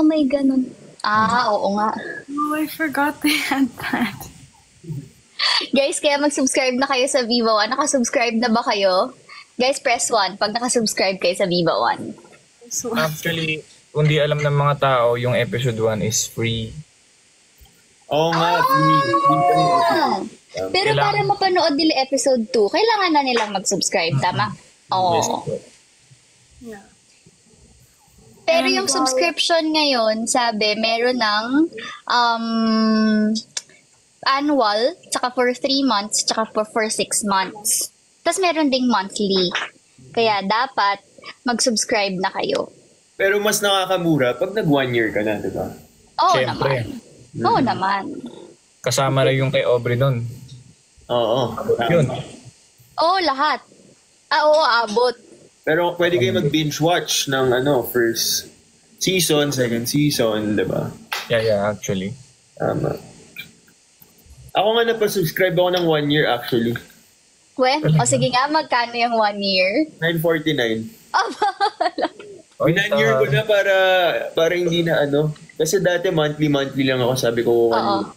May ganun. Oo nga. Oh, I forgot they had that. Guys, kaya mag-subscribe na kayo sa Viva One. Nakasubscribe na ba kayo? Guys, press 1 pag nakasubscribe kayo sa Viva One. So, Actually, kung di alam ng mga tao, yung episode 1 is free. Oo nga, Pero para mapanood nila episode 2, kailangan na nilang mag-subscribe, tama? Oo. yeah. Pero And yung subscription ngayon, sabi, meron ng annual, tsaka for 3 months, tsaka for 6 months. Tapos meron ding monthly. Kaya dapat mag-subscribe na kayo. Pero mas nakakamura pag nag 1 year ka na, di ba? Oo Siyempre. naman. Oo naman. Kasama na yung kay Aubrey doon. Oo. Yun. Oo, lahat. Oo, abot. Pero pwede kayo mag-binge watch ng first season, second season, di ba? Yeah, actually. Tama. Ako nga napasubscribe ako ng 1 year actually. Sige nga, magkano yung 1 year? $9.49. Oy, Binan-year ko na para hindi na Kasi dati monthly lang ako, sabi ko 1 year.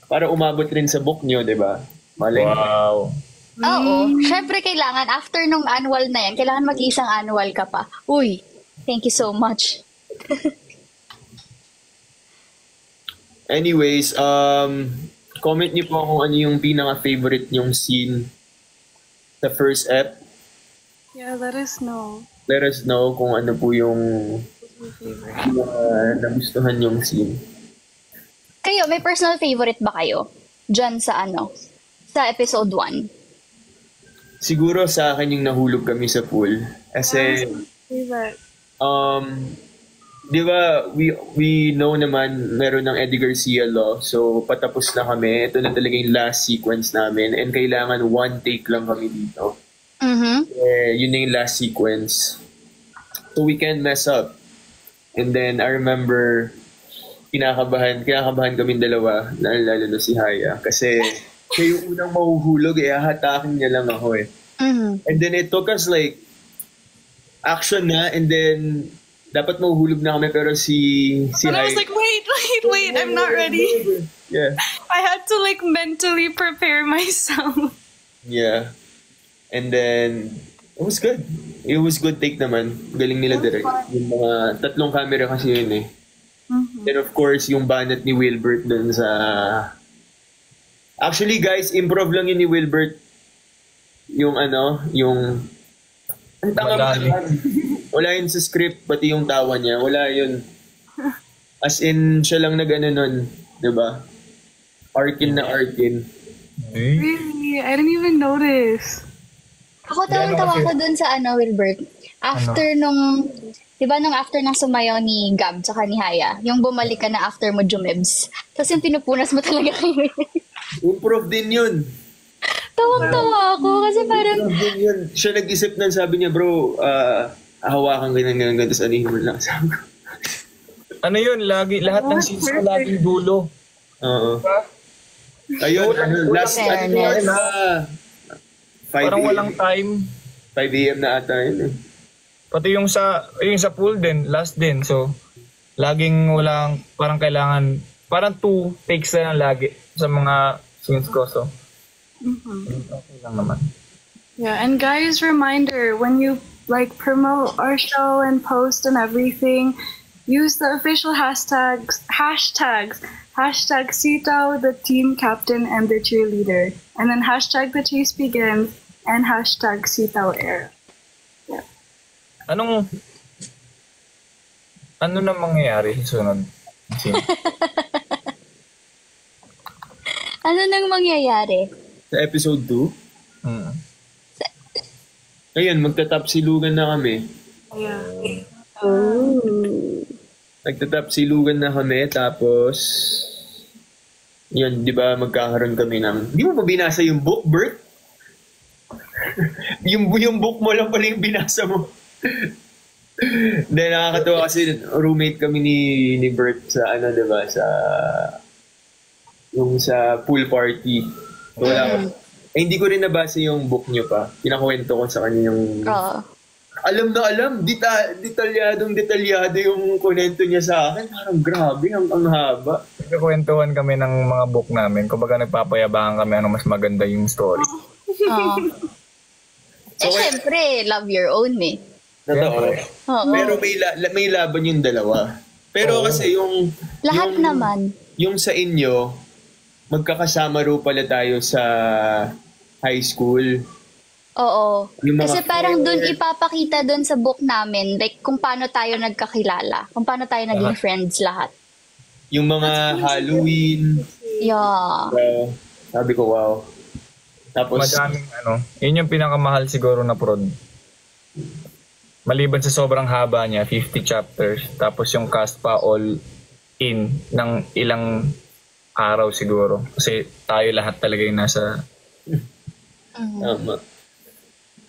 Para umabot rin sa book nyo, di ba? Malay. Wow. Oo. Syempre, kailangan, after nung annual na yan, kailangan mag-isang annual ka pa. Uy, thank you so much. Anyways, comment niyo po kung ano yung pinaka-favorite nyong scene sa first ep. Yeah, let us know. Let us know kung ano po yung My favorite. nagustuhan yung scene. Kayo, may personal favorite ba kayo? Diyan sa sa episode 1. Siguro sa akin yung nahulog kami sa pool. Kasi, Favorite. di ba, we know naman meron ng Eddie Garcia law. So, patapos na kami. Ito na talaga yung last sequence namin. And kailangan 1 take lang kami dito. Yun na yung last sequence. So, we can't mess up. And then, I remember, kinakabahan kami dalawa, lalo na si Haya. Kasi, siya yung unang mahuhulog, hahatakin niya lang ako eh. And then, it took us like, action na, and then, dapat mahuhulog na kami, pero si And I Haya... was like, wait, I'm not ready. Yeah. I had to like mentally prepare myself. Yeah. And then, it was good. It was good take naman. Galing nila direct. Yung mga 3 camera kasi yun eh. Then of course, yung banat ni Wilbert dun sa... Actually guys, improv lang yun ni Wilbert. Yung yung... Ang tanga Madali. Wala yun sa script, pati yung tawa niya. Wala yun. As in, siya lang nun. Diba? Arkin na Arkin. Really? I didn't even notice. Ako tawang-tawa ko dun sa Wilbert. After nung, di ba nung after ng sumayaw ni Gab tsaka ni Haya, yung bumalik ka na after mo Jumebs. Tapos yung pinupunas mo talaga kayo. Improv din yun. Tawang-tawa ako kasi parang, Improv din yun. Siya nag-isip nun, sabi niya, bro, hawakan ganyan, tapos anihin mo lang. Sabi ko. Ano yun? Lahat ng scenes ko laging dulo. Oo. Ayun, last, Fairness. 5 Parang a.m. walang time. 5 a.m. na ata yun eh. Pati yung sa pool din, last din. So, laging walang, parang kailangan, parang 2 takes na lang lagi sa mga scenes ko. So, okay lang naman. Yeah, and guys, reminder, when you like promote our show and post and everything, use the official hashtags, hashtag Sito, the team captain and the cheerleader, and then hashtag the chase begins and hashtag Sito era. Yeah. Ano na mangyayari sa sunod? ano nang mangyayari? Sa episode 2, Hmm. ayun, magtatapsilugan na kami. Yeah. Nagtatapsilugan na kami, tapos, yun, di ba, magkakaroon kami ng, di mo ba binasa yung book, Bert? yung book mo lang pala yung binasa mo. Then, nakakatawa kasi, roommate kami ni Bert sa, di ba, sa pool party. Wala ko. Hindi ko rin nabasa yung book niyo pa. Kinakwento ko sa kanya yung Alam na alam, detalyado yung kunento niya sa akin. Parang grabe, ang haba. Nagkakwentuhan kami ng mga book namin. Kumbaga nagpapayabangan kami ano mas maganda yung story. Oo. Syempre, love your own eh. Totoo. Oo. Pero may laban yung dalawa. Pero kasi yung... Lahat naman. Yung sa inyo, magkakasama ro pala tayo sa high school. Oo. Yung mga Kasi parang dun fair. ipapakita dun sa book namin, like kung paano tayo nagkakilala. Kung paano tayo naging friends lahat. Yung mga Halloween. Yeah. Sabi ko, wow. Tapos, Madaming yun yung pinakamahal siguro na prod. Maliban sa sobrang haba niya, 50 chapters. Tapos yung cast pa all in ng ilang araw siguro. Kasi tayo lahat talaga yung nasa... tama.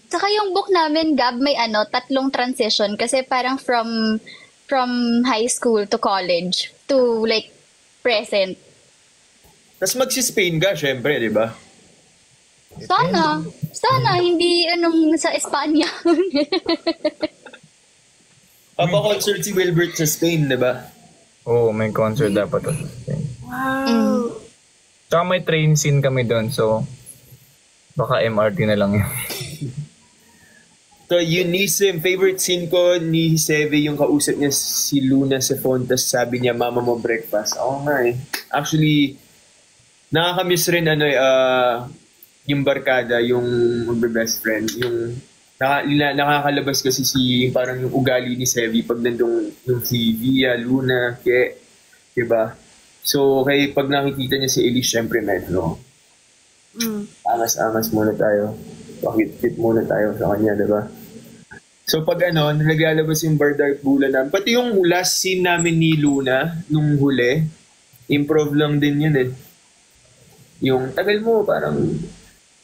Saka yung book namin, Gab, may 3 transition. Kasi parang from high school to college to like present. Tapos magsi-Spain ka, syempre, di ba? Sana, hindi sa Espanya. Papa-concert si Wilbert sa Spain, di ba? Oo, may concert dapat. Wow. Tsaka may train scene kami doon, so baka MRT na lang yun. So, Eunice, favorite scene ko ni Sevi, yung kausap niya si Luna sa phone, tapos sabi niya, mama mo breakfast. Oo nga eh. Actually, nakakamiss rin yung barkada, yung magbe-best friend. Yung nakakalabas kasi parang yung ugali ni Sevi pag nandun yung si Via, Luna, diba? So, pag nakikita niya si Elise, syempre medyo angas-angas muna tayo. Pakit-kit muna tayo sa kanya, diba? So pag naglalabas yung Bardark Bulan namin, pati yung last scene namin ni Luna, nung huli, improv lang din yun eh. Yung tagal mo, parang,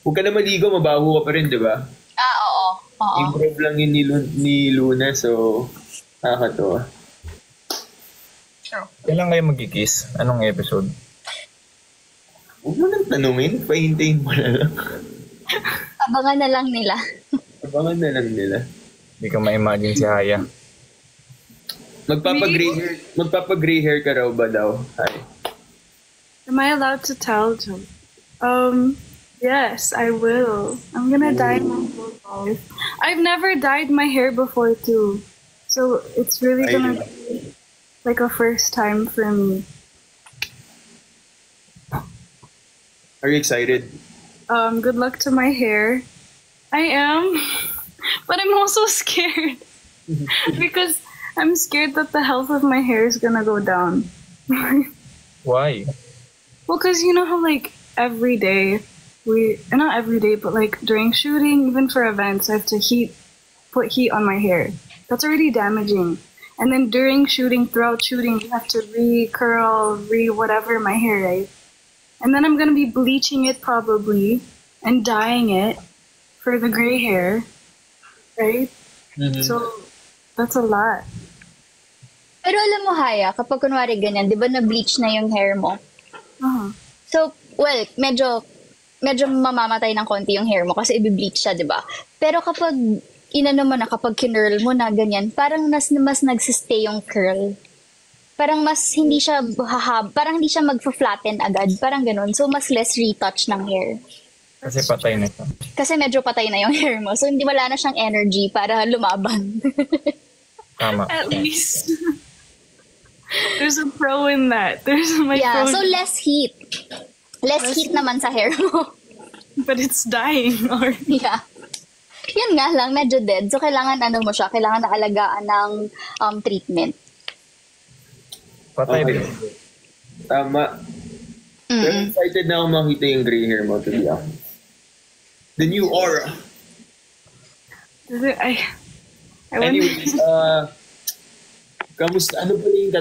huwag ka na maligo, mabaho ka pa rin, diba? Oo. Improv lang yun ni Luna, so nakakatawa. True. Kailan kayo magkikiss? Anong episode? Huwag mo nang tanungin, pahintayin mo na lang. Abangan na lang nila. Abangan na lang nila. Hindi ka ma-imagine si Haya. Magpapa-gray hair ka raw ba daw? Hi. Am I allowed to tell them? Yes, I will. I'm gonna dye my whole life. I've never dyed my hair before too. So it's really gonna be like a first time for me. Are you excited? Good luck to my hair. I am, but I'm also scared because I'm scared that the health of my hair is gonna go down. Why? Well, because you know how like every day not every day, but like during shooting, even for events, I have to put heat on my hair. That's already damaging. And then during shooting, throughout shooting, you have to re-curl, whatever my hair, right? And then I'm gonna be bleaching it probably and dyeing it for the gray hair, right? Mm-hmm. So that's a lot. Pero alam mo, Haya, kapag kunwari ganyan, di ba na-bleach na yung hair mo? Uh-huh. So, well, medyo mamamatay ng konti yung hair mo kasi i-bleach siya, di ba? Pero kapag kapag kinurl mo na ganyan, parang mas nagsistay yung curl. Parang mas hindi siya parang hindi siya mag-flatten agad. Parang ganun. So, mas less retouch ng hair. Kasi patay na siya. Kasi medyo patay na yung hair mo. So, wala na siyang energy para lumaban. Tama. At least there's a pro in that. Yeah, so less heat. Less heat naman sa hair mo. But it's dying already. Yeah. Yun nga lang, medyo dead. So, kailangan kailangan naalagaan ng treatment. Patay Okay. din. Tama. Pero excited na ako makita yung gray hair mo, to be honest. The new aura. I wonder. Anyways, kamusta? Ano pala yung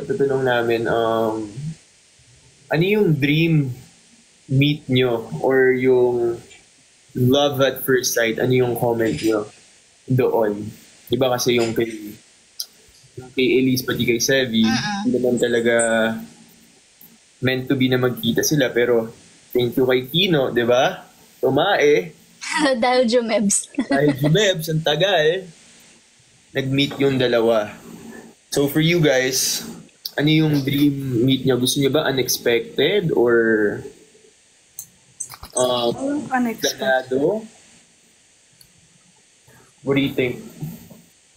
tatanong namin? Ano yung dream meet nyo? Or yung love at first sight? Ano yung comment nyo doon? Diba kasi yung kay Elise pati kay Sevi, hindi naman talaga meant to be na magkita sila. Pero thank you kay Kino, di ba? Tumae. Dahil Jumebs. Dahil Jumebs, ang tagal. nag-meet yung dalawa. So for you guys, ano yung dream meet niyo? Gusto niyo ba unexpected or Unexpected. planado? What do you think?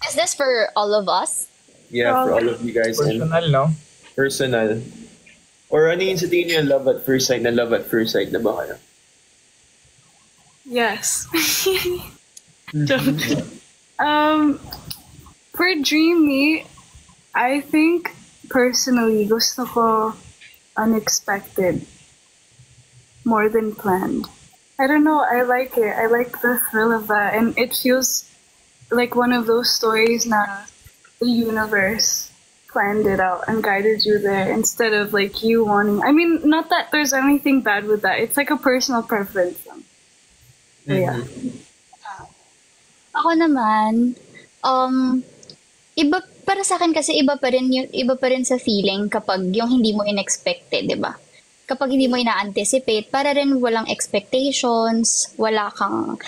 Is this for all of us? Yeah, for all of you guys. And Personal, no? personal. Or ano yung sa tingin niyo love at first sight na ba kayo? Yes. Joke. For Dream Me, I think personally gusto ko unexpected more than planned. I don't know, I like it. I like the thrill of that, and it feels like one of those stories na the universe planned it out and guided you there instead of like you wanting. I mean, not that there's anything bad with that. It's like a personal preference. So, yeah. Ako naman, iba para sa akin kasi iba pa rin sa feeling kapag yung hindi mo inexpected, 'di ba? Kapag hindi mo ina-anticipate, para rin walang expectations, wala kang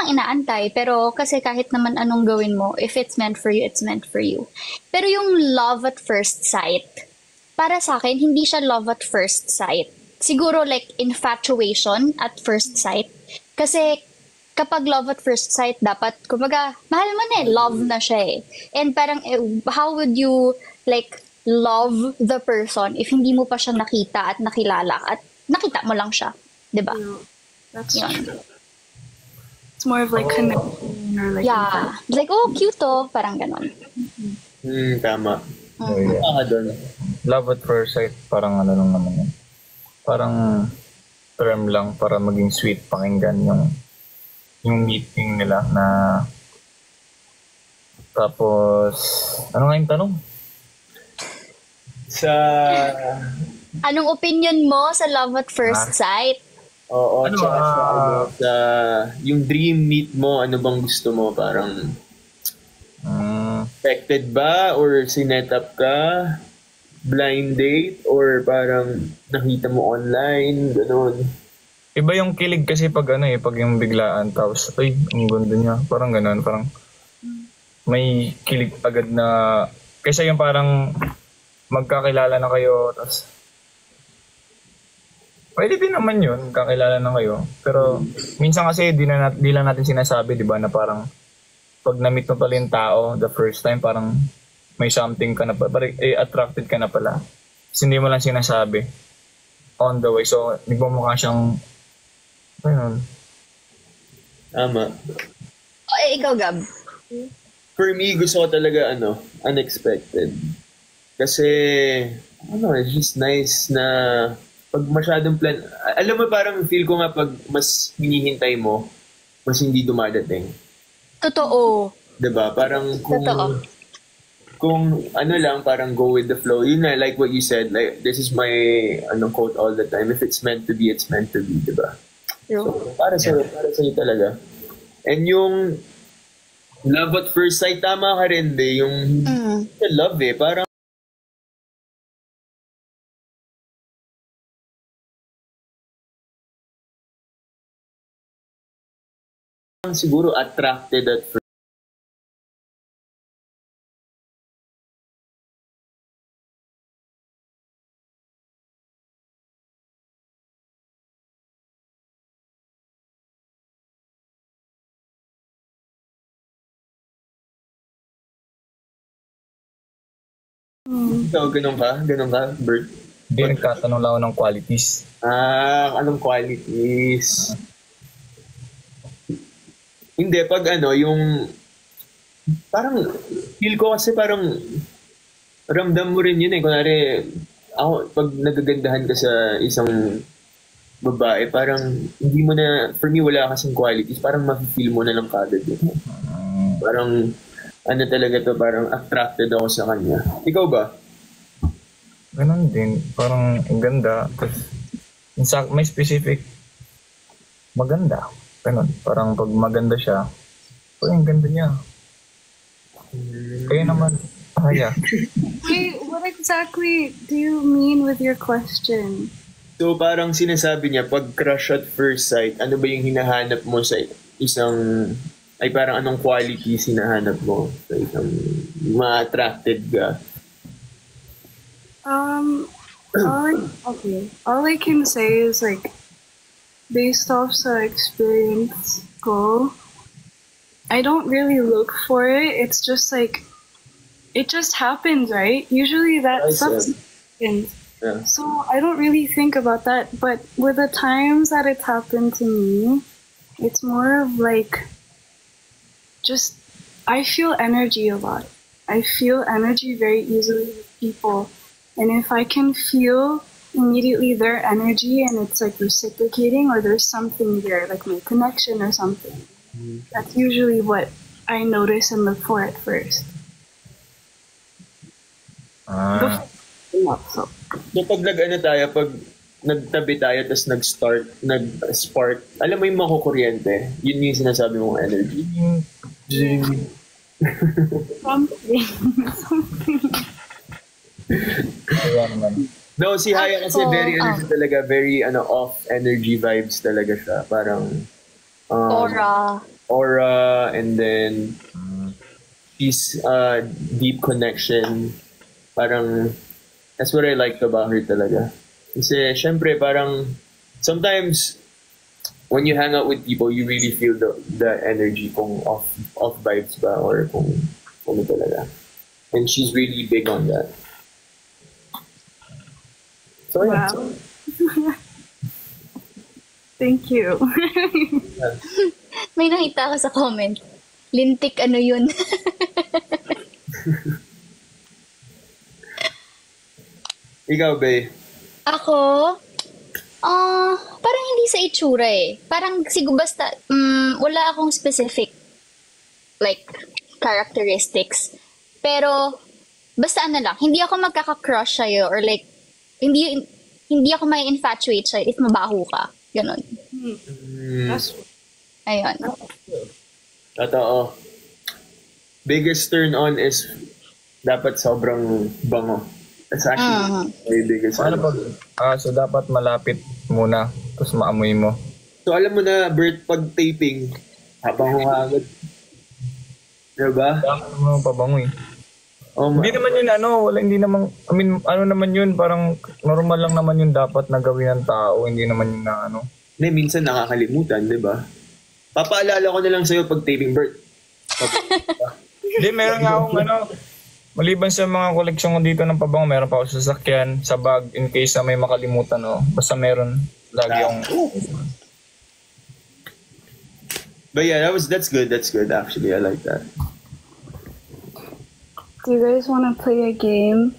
inaantay, pero kasi kahit naman anong gawin mo, if it's meant for you, it's meant for you. Pero yung love at first sight, para sa akin, hindi siya love at first sight. Siguro like infatuation at first sight. Kasi kapag love at first sight, dapat, kumbaga, mahal mo na love na siya eh. And parang, how would you, like, love the person if hindi mo pa siya nakita at nakilala at nakita mo lang siya, 'di ba? That's Yun. true. It's more of like connection or like Yeah, like oh cute oh, parang ganon. Tama. So, yeah. Tama doon. Love at first sight, parang ano lang naman yun. Parang term lang para maging sweet pakinggan yung meeting nila na tapos ano nga yung tanong? Sa Anong opinion mo sa love at first sight? Oo, Ano, tsaka sa yung dream meet mo, ano bang gusto mo? Parang expected ba? Or sinet up ka? Blind date? Or parang nakita mo online? Ganon. Iba yung kilig kasi pag pag yung biglaan tapos ay, ang ganda niya. Parang gano'n, parang may kilig agad na kaysa yung parang magkakilala na kayo tapos pwede din naman yun, kakilala na kayo. Pero minsan kasi di lang natin sinasabi, di ba, na parang pag na-meet mo pala yung tao the first time, parang may something ka na pala, parang attracted ka na pala. Kasi hindi mo lang sinasabi on the way. So, nagmumukha siyang ayun. Tama. Ikaw, Gab. For me, gusto ko talaga unexpected. Kasi, it's just nice na pag masyadong plan, alam mo parang feel ko nga pag mas hinihintay mo, mas hindi dumadating. Totoo. Diba? Parang Totoo. kung lang, parang go with the flow. Yun na, like what you said, like, this is my quote all the time, if it's meant to be, it's meant to be, diba? So, para sa'yo talaga. And yung love at first sight, tama ka rin, yung love parang siguro attracted at first. Ikaw, ganun ka, Bert? Hindi, nagtatanong lang ako ng qualities. Anong qualities? Hindi, pag yung parang feel ko kasi parang ramdam mo rin yun kunwari ako pag nagagandahan ka sa isang babae, parang hindi mo na, for me wala kasing qualities, parang ma-feel mo na lang kagad yun. Parang talaga to, parang attracted ako sa kanya. Ikaw ba? Ganun din, parang ang ganda. Tapos, may specific maganda. Ganun, parang pag maganda siya, ang ganda niya. Kaya naman, kaya. Wait, what exactly do you mean with your question? So parang sinasabi niya, pag crush at first sight, ano ba yung hinahanap mo sa isang ay parang anong qualities hinahanap mo sa isang ma-attracted ka? All I can say is like based off sa experience ko, I don't really look for it. It's just like it just happens, right? Usually that stuff happens. Yeah. So I don't really think about that. But with the times that it's happened to me, it's more of like just I feel energy a lot. I feel energy very easily with people. And if I can feel immediately their energy and it's like reciprocating or there's something there, like my connection or something, that's usually what I notice and look for at first. So, pag pag nagtabi tayo tapos nag-spark, alam mo yung makukuryente, yun yung sinasabi mong energy. something. No, si Haya kasi very energy talaga, very off energy vibes talaga siya. Parang aura and then peace, deep connection. Parang that's what I liked about her talaga. Kasi syempre parang sometimes when you hang out with people, you really feel the energy kung off vibes ba or kung ano talaga. And she's really big on that. So yeah. Wow. Thank you. May nakita ako sa comment. Lintik ano yun? Ikaw, Bay? Ako? Parang hindi sa itsura eh. Parang siguro basta, wala akong specific like characteristics. Pero, basta ano lang, hindi ako magkaka-crush sa'yo or like, hindi ako may infatuate sa'yo if mabaho ka. Ganon. Ayun. Totoo. Biggest turn on is dapat sobrang bango. That's actually my biggest Paano pag, so dapat malapit muna, tapos maamoy mo. So alam mo na, Bert, pag taping, habang humagad. Diba? Dapat mo pabango eh. Oh, Hindi naman yun hindi naman, I mean, ano naman yun, parang normal lang naman yun dapat na gawin ng tao, hindi naman yun na Hindi, minsan nakakalimutan, di ba? Papaalala ko na lang sa'yo pag taping, Bert. Hindi, meron nga akong maliban sa mga koleksyon ko dito ng pabango, meron pa ako sa sasakyan, sa bag, in case na may makalimutan, basta meron lagi yung... But yeah, that's good actually, I like that. Do you guys want to play a game?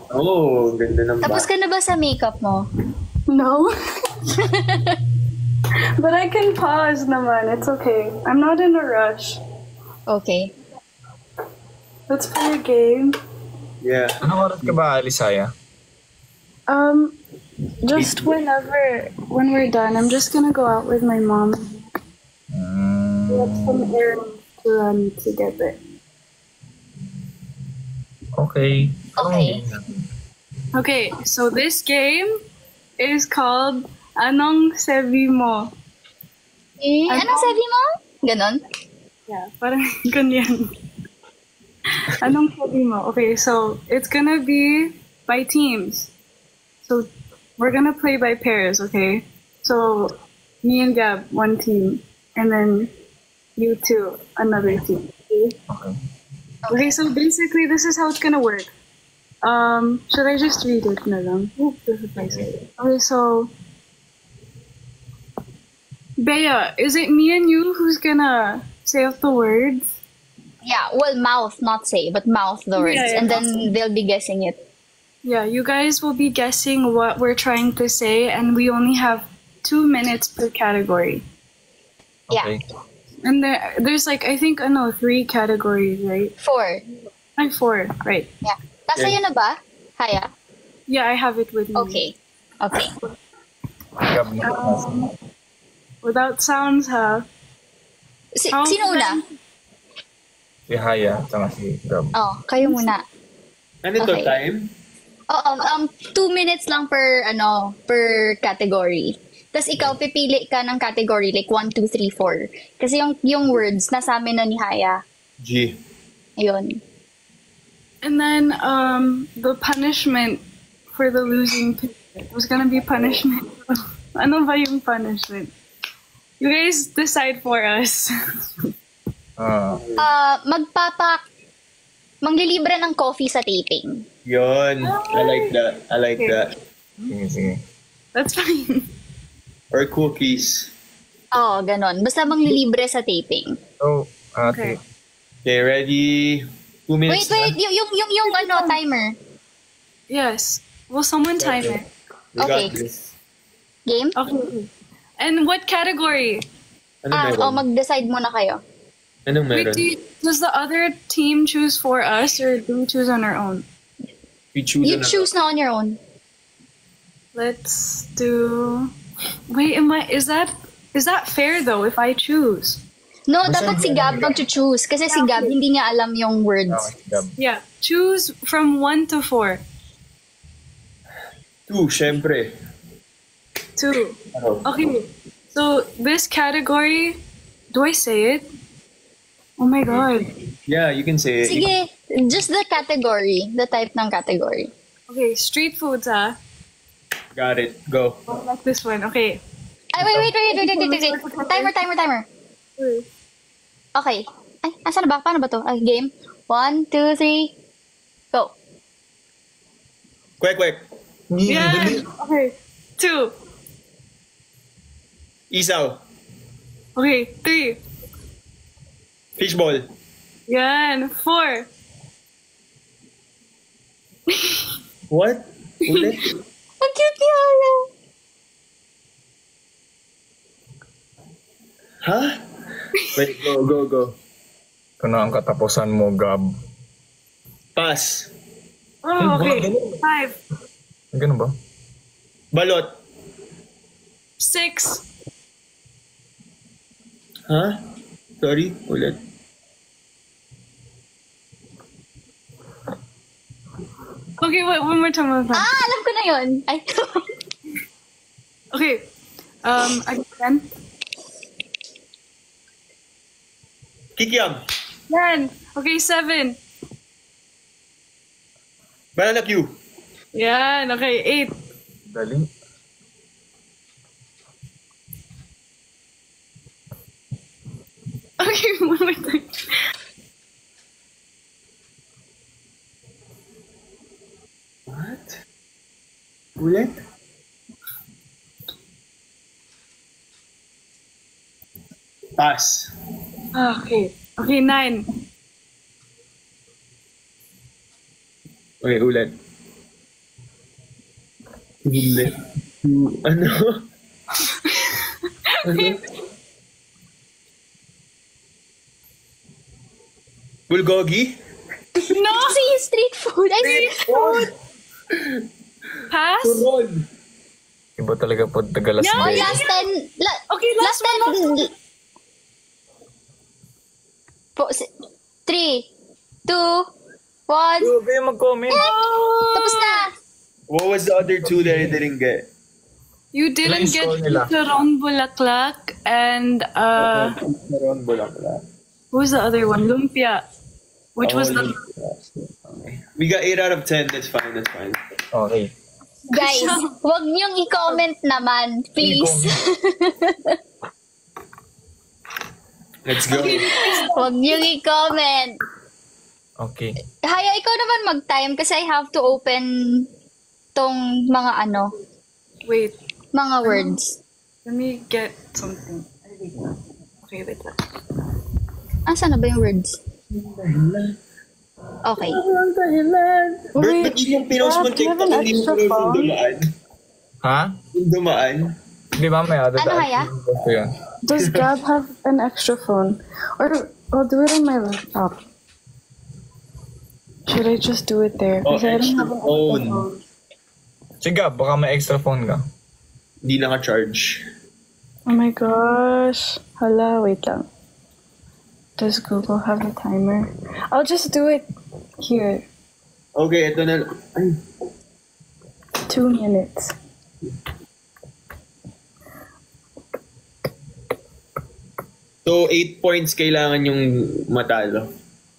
Oh, ganda ng Tapos ka na ba sa makeup mo? No. But I can pause naman. It's okay. I'm not in a rush. Okay. Let's play a game. Yeah. Anong oras ka ba, Alisaya? Just when we're done, I'm just gonna go out with my mom. We have some errands to run together. Okay. Okay. Okay, so this game is called Anong Sabi Mo? Anong sabi mo? Ganon? Yeah, parang ganyan. Anong sabi mo? Okay, so it's gonna be by teams. So we're gonna play by pairs, okay? So me and Gab, one team, and then you two, another team. Okay? Okay, so basically this is how it's gonna work. Should I just read it na lang? Oop, this is nice. Okay, so Bea, is it me and you who's gonna say out the words? Yeah, well, mouth, not say, but mouth the words. Yeah, and then they'll be guessing it. Yeah, you guys will be guessing what we're trying to say, and we only have 2 minutes per category. Okay. Yeah. And there's like, I think, 3 categories, right? 4. Like 4, right. Yeah. Nasa yun na ba? Haya? Yeah, I have it with me. Okay. Okay. Without sounds, ha? Sino una? Si Haya, tsaka si Gab. Oh, kayo muna. Ano to, Okay. time? Oo, 2 minutes lang per category. Tapos ikaw, pipili ka ng category, like 1, 2, 3, 4. Kasi yung words, nasa amin na ni Haya. G. Ayun. And then the punishment for the losing period was gonna be punishment. Ano ba yung punishment? You guys decide for us. Manglilibre ng coffee sa taping. Yon. I like that. I like Okay. that. Sige. That's fine. Or cookies. Oo, ganon. Basta manglilibre sa taping. So, Okay. Okay, ready? 2 minutes Wait, yung timer. Yes. Will someone time it? We Okay. got this. Game? Okay. And what category? Anong meron? Mag-decide muna kayo. Anong Wait, meron? does the other team choose for us or do we choose on our own? We choose You ano. choose na on your own. Let's do. Wait, is that fair though? If I choose, No, Basta dapat si yung- Gab mag-choose. Kasi si Gab, hindi niya alam yung words. Gab. yeah, choose from 1 to 4. 2, syempre. 2. Ano? Okay, so this category, do I say it? Oh my god. Yeah, you can say it. Sige, just the category. The type ng category. Okay, street foods. Got it. Go. I like this one. Okay. Ay, wait. Timer. Okay. Ay, asan na ba? Paano ba to? Ay, game. 1, 2, 3, go. Kwek. Yeah. Okay. 2. Isaw. Okay. 3. Fishball. Yan. 4. What? Ulit? Ang cute ni Haya. Huh? Wait, go. Ito na ang katapusan mo, Gab. Pass. Oh, okay. 5. Ganun ba? Balot. 6. Huh? Sorry, ulit. Okay, wait, one more time. Alam ko na yun. Ay, Okay. Again. Kikiam. Yan. Okay, 7. Banana Q. Yan. Okay, 8. Dali. Okay, one more time. What? Ulit? Pass. Okay. Okay, 9. Okay, ulit. Ulit. Ano? Ano? Bulgogi? No! kasi yung street food. Ay, Pass? Turon. Iba talaga po tagalas Yeah, oh, day. last 10. Okay, last one. 3, 2, 1. Huwag kayo mag-comment. Tapos na. What was the other two that I didn't get? You didn't Ilan get score nila? Turon Bulaklak and Meron bulaklak. who was the other one? Lumpia. Which was the Okay. We got 8 out of 10. That's fine. Okay. Guys, huwag niyong i-comment naman. Please. Let's go. Huwag niyong i-comment. Okay. Haya, ikaw naman mag-time kasi I have to open tong mga wait. mga words. Let me get something. Okay, wait lang. Asan na ba yung words? Okay. Bert, ba't yun yung pinost mo TikTok? Hindi mo pinost yung dumaan? Ha? Yung dumaan? Di ba may other Ano kaya? Gusto yun. Does Gab have an extra phone? Or I'll do it on my laptop. Should I just do it there? Oh, 'Cause I don't extra have an phone. Sige, baka may extra phone ka. Hindi naka-charge. Oh my gosh. Hala, wait lang. Does Google have a timer? I'll just do it here. Okay, ito na. Ay, 2 minutes. So, 8 points kailangan yung matalo.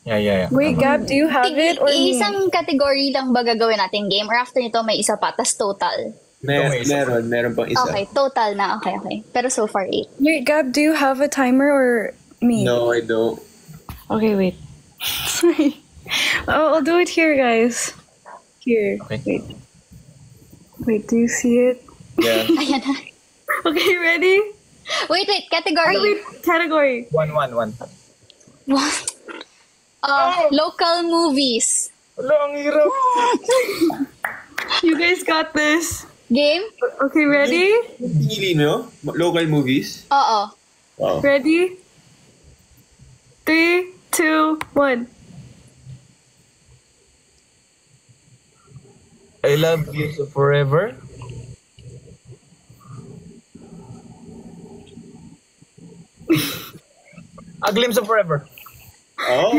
Yeah. Wait, Gab, do you have it or me? Isang category lang ba gagawin natin game? Or after nito may isa pa, tas total? Meron pang isa. Okay, total na. Okay. Pero so far, 8. Wait, Gab, do you have a timer or me? No, I don't. Okay, wait. Sorry. I'll do it here, guys. Here. Okay. Wait, do you see it? Yeah. Ayan na. Okay, ready? Wait, category. Wait, category. 1. Local movies. Wala, ang hirap. You guys got this. Game? Okay, ready? Pinili no? Local movies? Oo. Wow. Ready? 3, 2, 1. I love you so forever. A glimpse of forever. Oh.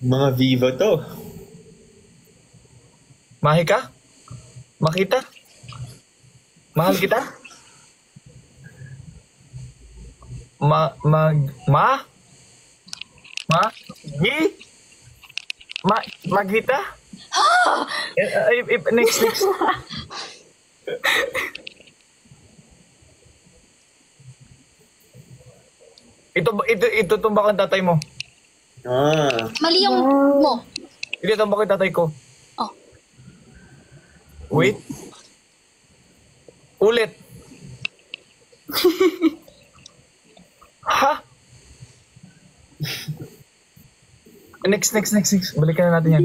Mga Viva to. Mahika? Makita? Mahal kita? Magita? Next. Ito tumbak ang tatay mo. Ah. Mali yung mo. Ito tumbak ang tatay ko. Oh. Wait. Ulit. Ha? Next. Balikan na natin yan.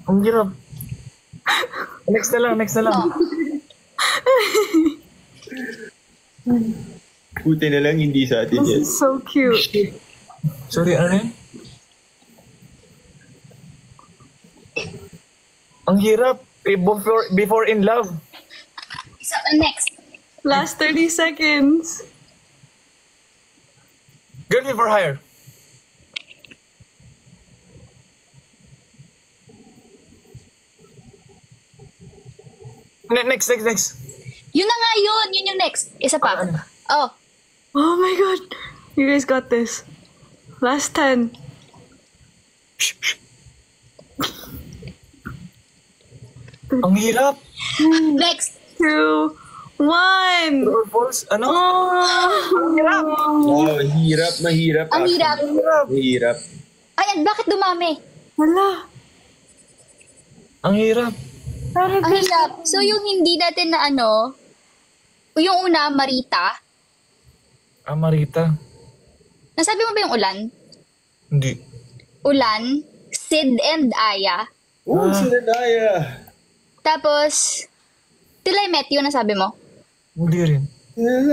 Ang hirap. Next na lang. Buti na lang hindi sa atin yan. This is so cute. Sorry, ano yun? Ang hirap. Before in love. So, next. Last 30 seconds. Girl before hire. Next. Yun na nga yun. Yun yung next. Isa pa. Oh. Oh my god. You guys got this. Last 10. Ang hirap. Next. 2, 1. True or false? Ano? Oh. Hirap. Wow, mahirap. Ang hirap. Mahirap. Ayan, bakit dumami? Wala. Ang hirap. Ang hirap. So, yung hindi natin na ano, yung una, Marita. Marita. Nasabi mo ba yung ulan? Hindi. Ulan, Sid and Aya. Oh, Sinadaya. Tapos, Till I Met You, nasabi mo? Hindi rin.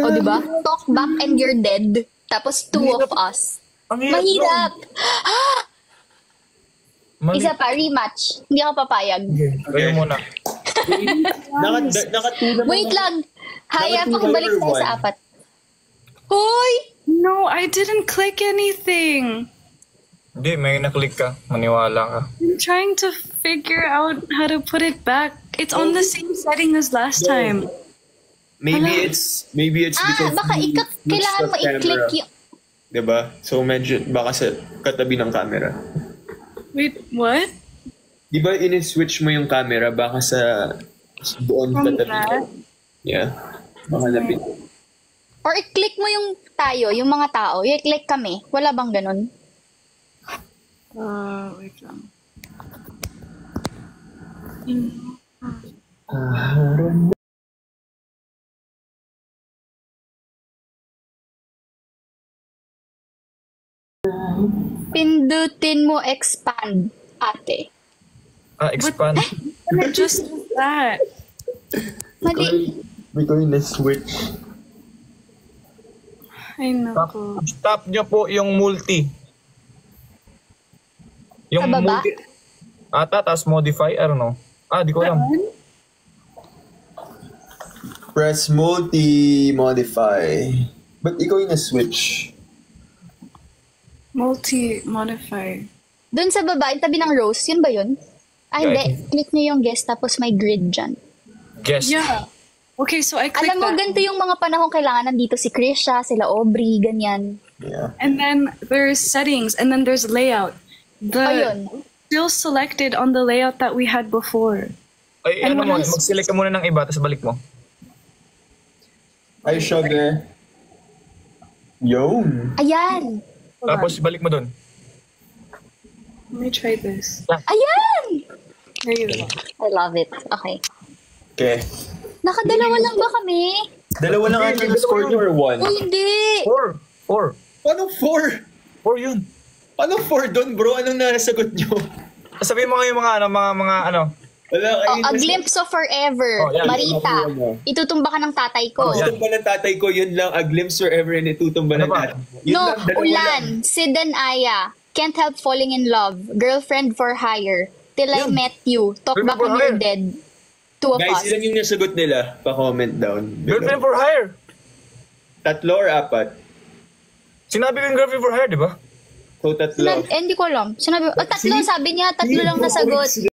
O, di ba? Talk Back and You're Dead. Tapos, Two of Us. Ang hirap. Mahirap. Mali. Isa pa, rematch. Hindi ako papayag. Kayo muna. Nakatuna Wait lang. Haya, Number two, pakibalik number tayo one. sa apat. Hoy! No, I didn't click anything. Hindi, may naklik ka. Maniwala ka. I'm trying to figure out how to put it back. It's on the same setting as last time. Maybe it's because Baka you kailangan mo switched the i-click camera. yung... Diba? So medyo baka sa katabi ng camera. Wait, what? Di ba in-switch mo yung camera baka sa doon From katabi? that? Yeah. Baka lapit. Or i-click mo yung tayo, yung mga tao. I-click kami. Wala bang ganun? Wait lang. Pindutin mo expand, ate. Expand. Just that. Mali. Bigay na switch. Ay, naku. Stop nyo po yung multi. Yung Sa baba? multi. Tapos modify. I don't know. Di ko alam. Press multi-modify. But ikaw yung na-switch. Multi-modify. Doon sa baba, yung tabi ng rose, yun ba yun? Ay, hindi. Click nyo yung guest, tapos may grid dyan. Guess. Yeah. Okay, so I click Alam mo, that. ganito yung mga panahon kailangan nandito si Krisha, sila Aubrey, ganyan. Yeah. And then there's settings, and then there's layout. Ayun. Still selected on the layout that we had before. Ay, And ano mo, what else? mag-select ka muna ng iba, tapos balik mo. Ay, sugar. Yun. Ayan! Hold Tapos balik mo dun. Let me try this. Ayan! There you go. I love it. Okay. Okay. Nakadalawa lang ba kami? Dalawa lang ata yung score niyo or one? Oh, hindi! 4. Paano 4? 4 yun. Paano 4 doon, bro? Anong nasagot niyo? Sabihin mo nga yung mga ano. Wala, Oh, A Glimpse of Forever. Oh, yan. Marita, itutumba ka ng tatay ko. Itutumba ng tatay ko, yun lang. A glimpse forever and itutumba Ano ng ba? tatay. Yun No, lang, dalawa Ulan, lang. Sid and Aya, Can't Help Falling in Love, Girlfriend for Hire, Till I Yun. Met You, Talk Girlfriend Back for When You're Hire. Dead, Two of Guys, Us. ilan yung nasagot nila? Pa-comment down. Girlfriend for hire. Tatlo or apat? Sinabi ko yung girlfriend for hire, di ba? So, tatlo. Hindi ko alam. Sinabi, tatlo, See? sabi niya, tatlo lang nasagot.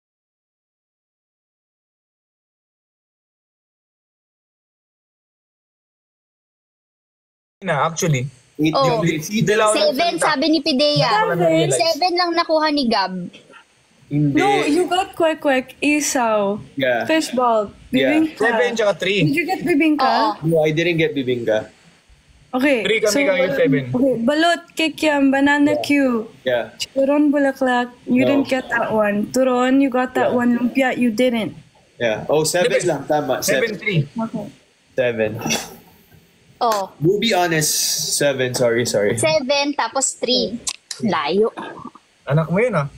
Na, actually. Wait, Oh. see, dalawa lang 7, salita. sabi ni Pidea. Seven. 7 lang nakuha ni Gab. Hindi. No, you got Kwek, Isaw, Yeah. Fishball, Yeah. Bibingka. 7 tsaka 3. Did you get Bibingka? Oo. No, I didn't get bibingka. Okay. 3 kami yung 7. Okay, Balot, Kikiam, Banana Q, Yeah. Turon, Bulaklak, you No. didn't get that one. Turon, you got that Yeah. one. Lumpia, you didn't. Yeah. Oh, 7 lang. Tama. 7. 7-3. Okay. 7. Oh, To be honest, 7. Sorry. 7 tapos 3. Layo. Anak mo yun ah.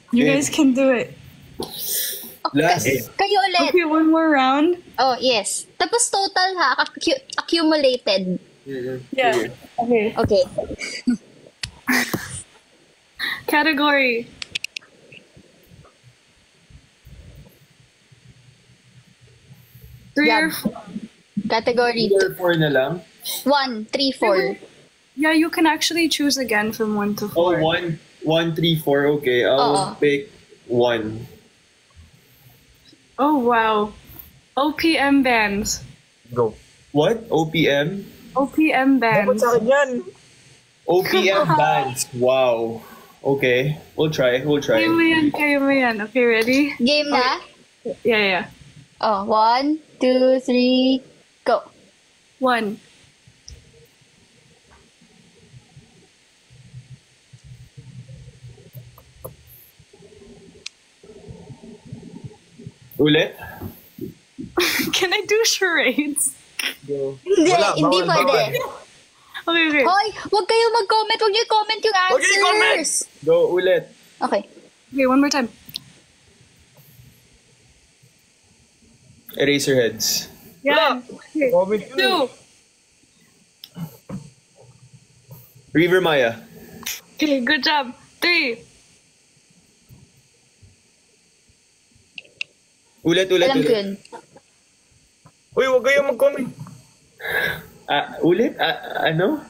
You Okay. guys can do it. Last. Kayo ulit. Okay, one more round. Oh, yes. Tapos total ha, accumulated. Yeah. Okay. Okay. Category. Three Yeah. or four. Category 4 na lang. 1, 3, 4. Yeah, you can actually choose again from 1 to Oh, 4. 1, 3, 4. Okay, I'll Oo. pick 1. Oh, wow. OPM bands. Go. What? OPM? OPM Dapat bands. sa akin yan. OPM bands. Wow. Okay, we'll try. Kaya mo yan. Okay, ready? Game na? Yeah. Oh, 1, 2, 3, go. 1. Ulit? Can I do charades? Hindi, Wala, hindi bawal, pwede. Okay. Hoy, wag kayo mag-comment. Wag niyo i-comment yung Wag niyo i-comment! answers. Go, ulit. Okay. Okay, one more time. Eraserheads. Yeah. Okay. Comment yun. 2. River Maya. Okay, good job. 3. Ulit. Alam ko yun. Uy, wag kayo mag-comment. Ulit? Ano?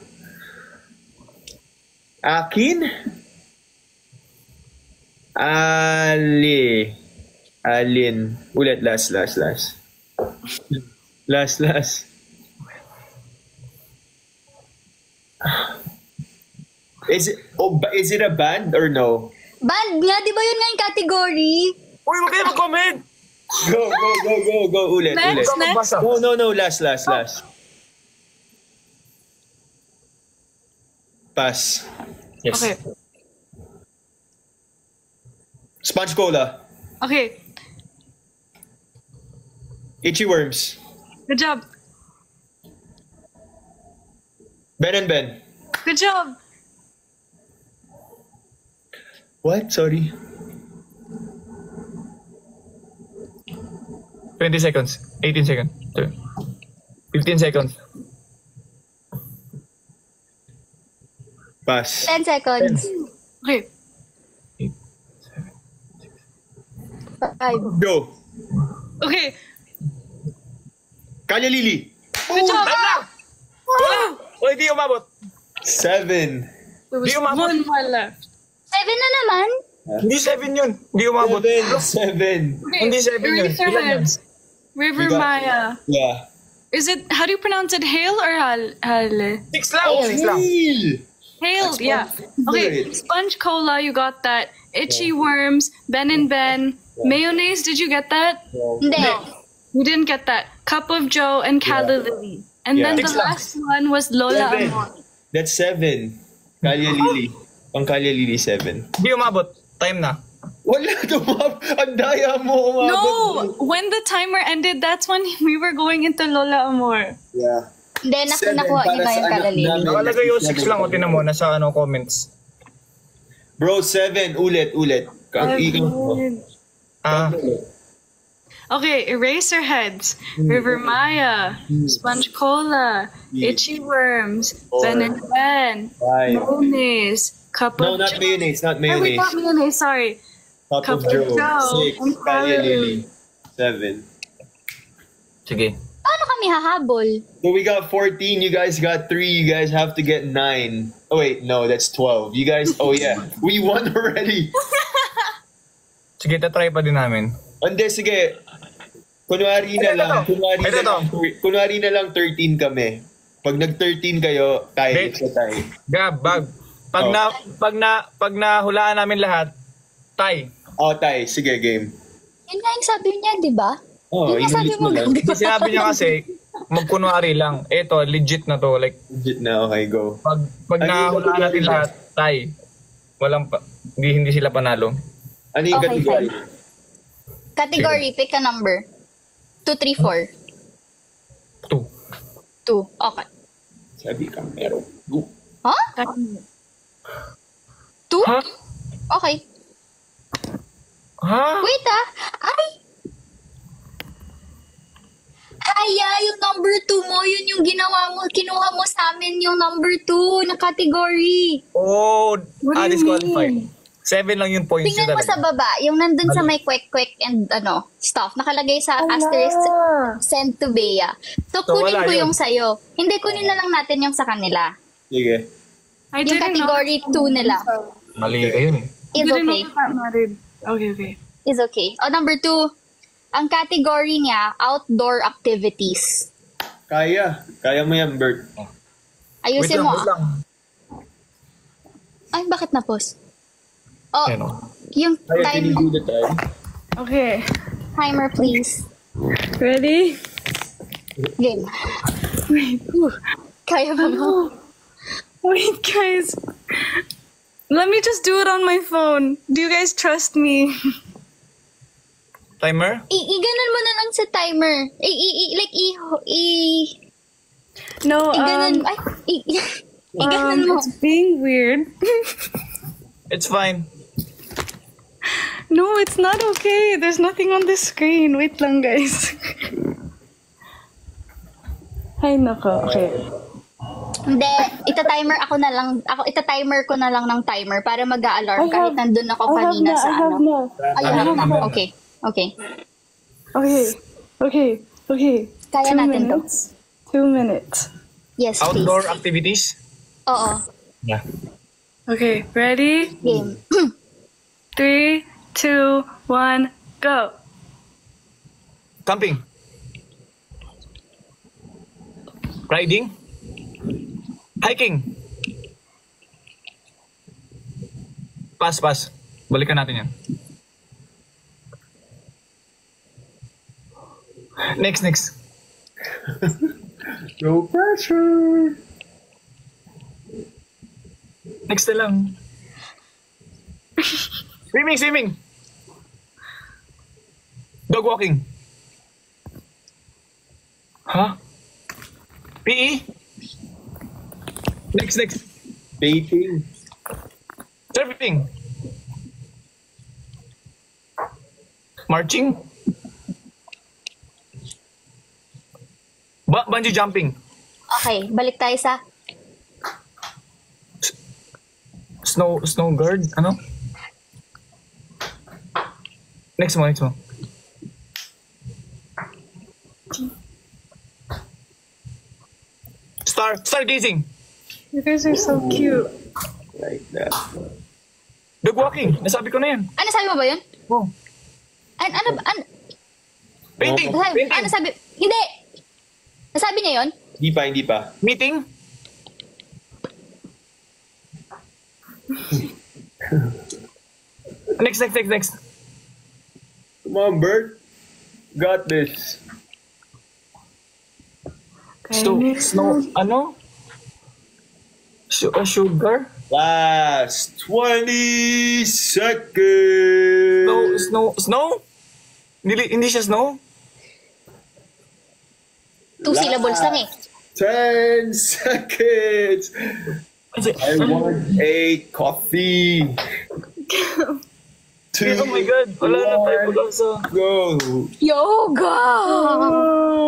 Akin? Alin. Ulit, last. Last. Is it a band or no? Band nga, di ba yun nga yung category? Uy, wag kayo mag-comment. Go. Ulit. Next. Magbasa. No. Last. Pass. Yes. Okay. Sponge Cola. Okay. Itchy Worms. Good job. Ben and Ben. Good job. What? Sorry. 20 seconds. 18 seconds. 15 seconds. Pass. 10 seconds. Okay. 5. Go. Okay. Kanya Lili. Good job. Uy, di umabot. 7. There was Di umabot. one more left. 7 na naman? Hindi 7 yun. Hindi umabot. 7. Hindi 7 yun. Erase your Ilan yun? heads. River You got- Maya. Yeah. Is it, how do you pronounce it? Hale or Hale? 6 lang. 6 lang. Hale, That's yeah. fun. Okay, Good. Sponge Cola, you got that. Itchy Worms, Ben and Ben. Mayonnaise, did you get that? Hindi. You didn't get that. Cup of Joe and Calla Lily. And Yeah. then the Six lang. last one was Lola 7. Amor. That's 7. Kalya Lily. Pang Kalya Lily, 7. Hindi umabot. Time na. Wala tumab. Ang daya mo umabot. No! When the timer ended, that's when we were going into Lola Amor. Yeah. Hindi, nakuha niyo ba yung kalalili? Nakalagay yung 6 lang. O tinan mo. Nasa comments. Bro, 7. Ulit. Kang ikot mo. Ah. Okay, erase your heads. River Maya, Sponge Cola, Itchy Worms, Ben and Ben, 5. Mayonnaise, Cup No, of not Joe. mayonnaise. Not Oh, wait, mayonnaise. not mayonnaise, sorry. Cup Cup of of Joe. Joe. 6. And Kalya Calla Lily. 7. Sige. Paano kami hahabol? So we got 14. You guys got 3. You guys have to get 9. Oh wait, no, that's 12. You guys, oh yeah. We won already. Sige, tatry pa din namin. Hindi, sige. Kunwari na lang. Kunwari na lang 13 kami. Pag nag-13 kayo, tayo Wait. sa tayo. Gab, bag. Pag nahulaan namin lahat, tie. Oh, tayo. Sige, game. Yun nga yung sabi niya, di ba? Oh, Yun nga sabi inulit mo, mo lang. Gab. Sinabi niya kasi, magkunwari lang. Eto, legit na to. Like, Legit na, okay, go. pag nahulaan natin lahat, tie. Walang pa, hindi sila panalo. Ano yung Okay, category? Category, pick a number. 2, 3, 4. 2. 2. Okay. Sabi ka, meron. Ha? 2? Ha? Okay. Ha? Wait Ay! Haya, yung number 2 mo, yun yung ginawa mo, kinuha mo sa amin yung number 2 na category. Oh, What do you disqualified. mean? 7 lang yung points Tingnan niya mo sa talaga. baba, yung nandun sa may kwek-kwek and stuff. Nakalagay sa asterisk send to Bea. So, So, kunin wala ko yun. yung sa'yo. Hindi, kunin na lang natin yung sa kanila. Sige. I Yung didn't know. category 2 nila. Mali kayo eh. Is Didn't okay. know that mattered. Okay. Is okay. O, number 2. Ang category niya, outdoor activities. Kaya. Kaya mo yan, Bert. Ayusin mo wait lang. Ay, bakit na-pause? Oh, Ayan, oh. yung Kaya, can you do the time? Okay. timer, please. Ready? Game. Wait. Kaya ba mo? Wait, guys. Let me just do it on my phone. Do you guys trust me? Timer? I-ganon mo na lang sa timer. No, I-ganon. Ay, i-ganon mo. it's being weird. It's fine. No, it's not okay. There's nothing on the screen. Wait lang, guys. Ay, nako. Okay. Hindi, ita-timer ako na lang. Ita-timer ko na lang ng timer para mag-a-alarm kahit nandun ako kanina sa ano. Ayun na. Okay. Okay. Kaya 2 natin to. minutes. 2 minutes. Yes, please. Outdoor activities? Oo. Yeah. Okay, ready? Game. 3, 2, 1, go. Camping. Riding. Hiking. Pass. Balikan natin yan. Next. No pressure. Next na lang. Swimming. Dog walking. Huh? PE? Next. Dating. Surfing. Marching. Bungee jumping. Okay, balik tayo sa... Snow guard. Ano? Next mo. Stargazing. You guys are so cute. Like that. Dog walking. Nasabi ko na yan. Ano sabi mo ba yun? Oh. Painting. Painting. Ano sabi? Hindi! Nasabi niya yun? Hindi pa. Meeting. Next. Come on, Bert. Got this. Snow, ano? Sugar? Last 20 seconds. Snow? Hindi siya snow? 2 syllables lang eh. 10 seconds. I want a coffee. Oh my God. Wala na tayo pag-asa. Go. Yoga!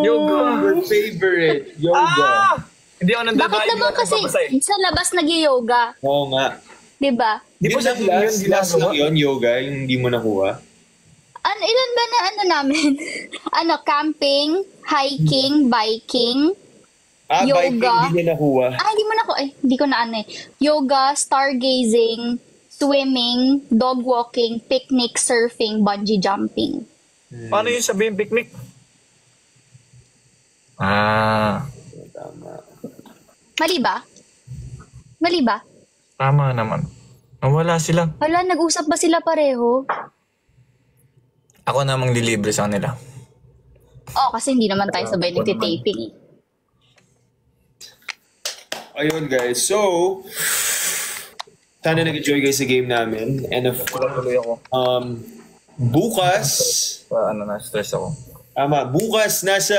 Yoga. Your favorite. Yoga. Hindi ako nandun. Bakit naman kasi sa labas nag-yoga? Oo nga. Diba? Di pa siya last lang yun, yoga, yung hindi mo nakuha. Ilan ba na namin? Camping, hiking, biking, yoga. Biking, hindi na nakuha. Hindi mo nakuha. Hindi ko na Yoga, stargazing, swimming, dog walking, picnic, surfing, bungee jumping. Paano yung sabihin picnic? Tama. Mali ba? Tama naman. Wala sila. Wala, nag-usap ba sila pareho? Ako namang lilibre sa kanila. Kasi hindi naman tayo sabay nagtitaping eh. Ayun guys, so sana nag-enjoy guys sa game namin. And Tuloy ako. Bukas, Na-stress ako. bukas nasa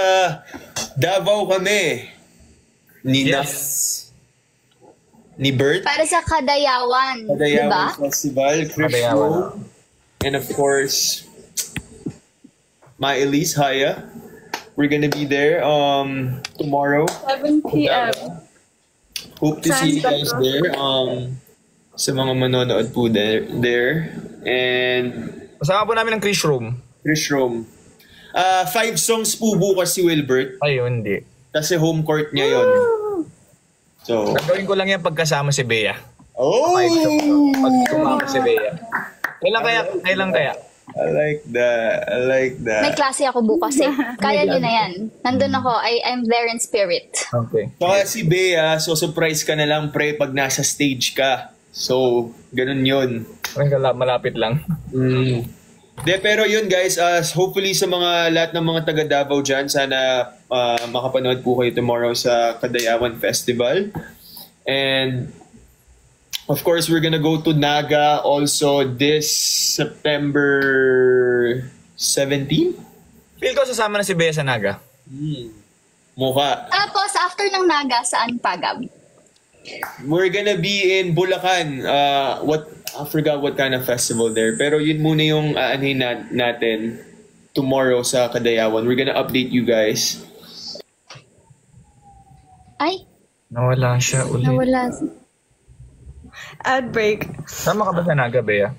Davao kami. Ni Bert. Para sa Kadayawan, diba? Festival, Krishno, and of course, my Elise Haya. We're gonna be there tomorrow. 7 p.m. Hope to see you guys there. Sa mga manonood po there. And Kasama po namin ng Krish Room. 5 songs po bukas si Wilbert. Ayun, hindi. Kasi home court niya yon. So, Gagawin ko lang yan pagkasama si Bea. oh! Pag tumama si Bea. Kailan kaya? I like that. May klase ako bukas eh. Kaya nyo na yan. Nandun ako. I'm there in spirit. Okay. Saka si Bea, so surprise ka na lang pre pag nasa stage ka. So, ganun yun. Malapit lang. Pero yun guys, hopefully sa lahat ng mga taga Davao dyan, sana makapanood po kayo tomorrow sa Kadayawan Festival. And of course, we're gonna go to Naga also this September 17? Feel ko sasama na si Bea sa Naga. Mukha. Tapos, after ng Naga, saan pa, Gab? We're gonna be in Bulacan. I forgot what kind of festival there. Pero yun muna yung aanhin natin tomorrow sa Kadayawan. We're gonna update you guys. Ay, Nawala siya ulit. nawala. Ad break. Sama ka ba sa Naga, Bea?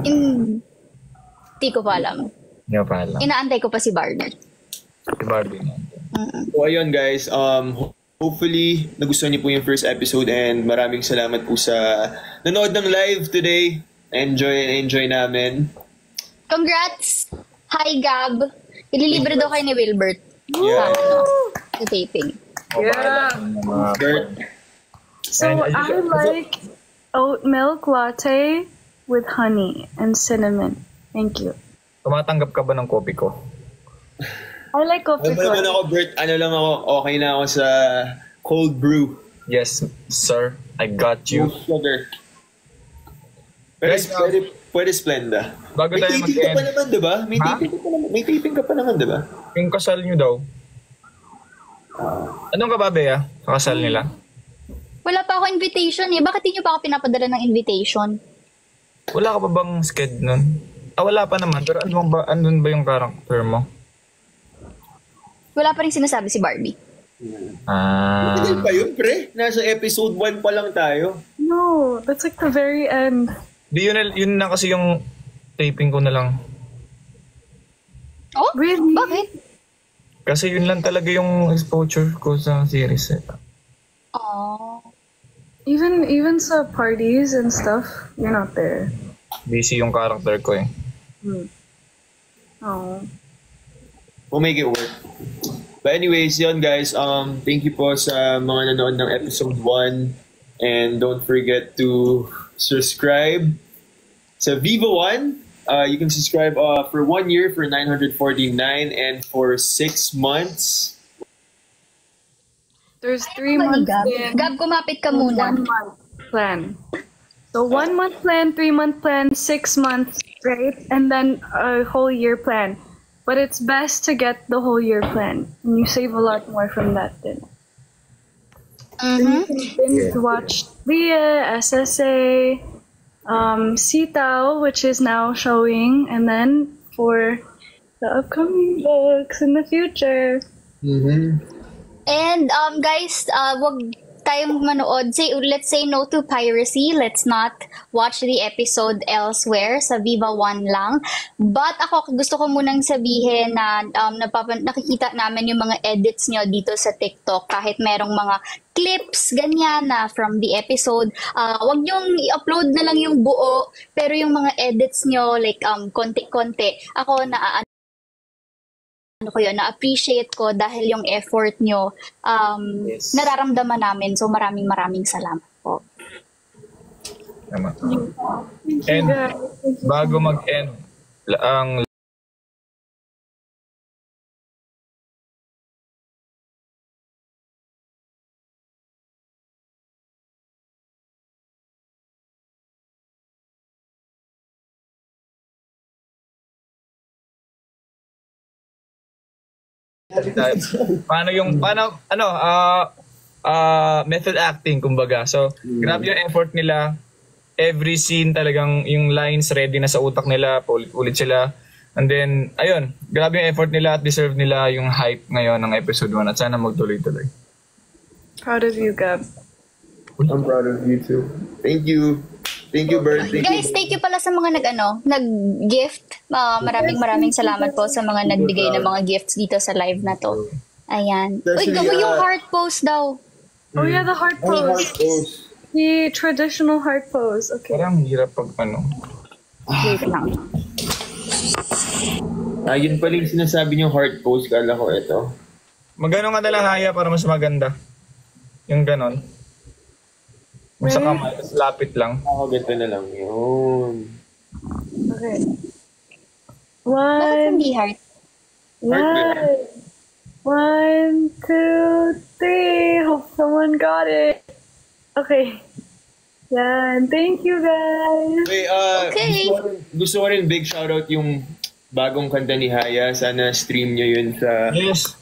Hindi ko pa alam. Hindi ko pa alam. Inaantay ko pa si Barbie. Si Barbie na. So ayun guys, hopefully nagustuhan niyo po yung first episode and maraming salamat po sa nanood ng live today. Enjoy namin. Congrats! Hi, Gab. Ililibre daw kayo ni Wilbert. Yeah. Sa taping. Yeah. Bert, So I like oat milk latte with honey and cinnamon. Thank you. Tumatanggap ka ba ng kopi ko? I like coffee. ano naman ako Bert, okay na ako sa cold brew. Yes, sir. I got you. No sugar. Guys, Pwede Splenda. Bago May tayo taping ka pa mag-end, naman, diba? May taping ka pa naman, diba? yung kasal nyo daw. Anong ka ba, Bea? Sa kasal nila? Wala pa ako invitation eh. Bakit hindi nyo pa ako pinapadala ng invitation? Wala ka pa bang sked nun? Wala pa naman. Pero andun ba yung character mo? Wala pa rin sinasabi si Barbie. Matagal pa yun, pre. Nasa episode 1 pa lang tayo. No, that's like the very end. Di yun na kasi yung taping ko na lang. Oh? Really? Bakit? Kasi yun lang talaga yung exposure ko sa series. Oh. Even sa parties and stuff, you're not there. Busy yung character ko eh. Oh. We'll make it work. But anyways, yun guys, thank you po sa mga nanood ng episode 1. And don't forget to subscribe sa Viva One. You can subscribe for 1 year for 949 and for 6 months. There's 3 months in. Gab, kumapit ka muna. 1 month plan. So 1 month plan, 3 month plan, 6 months, right? And then a whole year plan. But it's best to get the whole year plan. And you save a lot more from that then. You can binge watch Leah, SSA, Sitao, which is now showing, and then for the upcoming books in the future. And guys, wag tayong manood. Let's say no to piracy. Let's not watch the episode elsewhere. Sa Viva One lang. But ako, gusto ko munang sabihin na nakikita namin yung mga edits nyo dito sa TikTok. Kahit merong mga clips, ganyan na from the episode. Wag nyong i-upload na lang yung buo. Pero yung mga edits nyo, like konti-konti. Ako na-appreciate ko dahil yung effort nyo, nararamdaman namin. So maraming salamat po. Tama. And bago mag-end, ang method acting kumbaga. So, grabe yung effort nila. Every scene talagang yung lines ready na sa utak nila, ulit sila. And then, ayun, grabe yung effort nila at deserve nila yung hype ngayon ng episode 1 at sana magtuloy-tuloy. Proud of you, Gab. I'm proud of you too. Thank you. Thank you, Bert. Guys, thank you pala sa mga nag-gift. Maraming salamat po sa mga nagbigay ng mga gifts dito sa live na to. Ayan. Uy, gawa yung heart pose daw. Oh yeah, the heart pose. The traditional heart pose. Okay. Parang hirap pag Wait lang. Yun pala yung sinasabi niyong heart pose. Kala ko ito. Magano nga nalang haya para mas maganda. Yung ganon. Kung sa kamay, lapit lang. Ganito na lang yun. Okay. Bakit hindi heart? One, 1, 2, 3. Hope someone got it. Okay. Yan. Thank you, guys. Wait, Okay. gusto ko rin big shoutout yung bagong kanta ni Haya. Sana stream nyo yun sa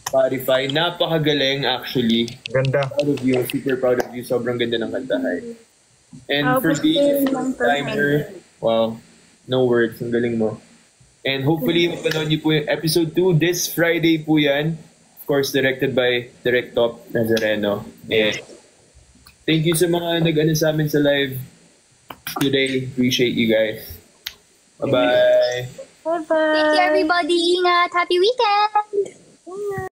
Spotify. Napakagaling actually. Ganda. Proud of you. Super proud of you. Sobrang ganda ng kanta, Hay. And for being a timer, wow. No words. Ang galing mo. And hopefully, mapanood niyo po yung episode 2 this Friday po yan. Of course, directed by Direct Top Nazareno. And thank you sa mga nag-ano sa amin sa live today. Appreciate you guys. Bye-bye. Bye-bye. Thank you, everybody. Ingat. Happy weekend.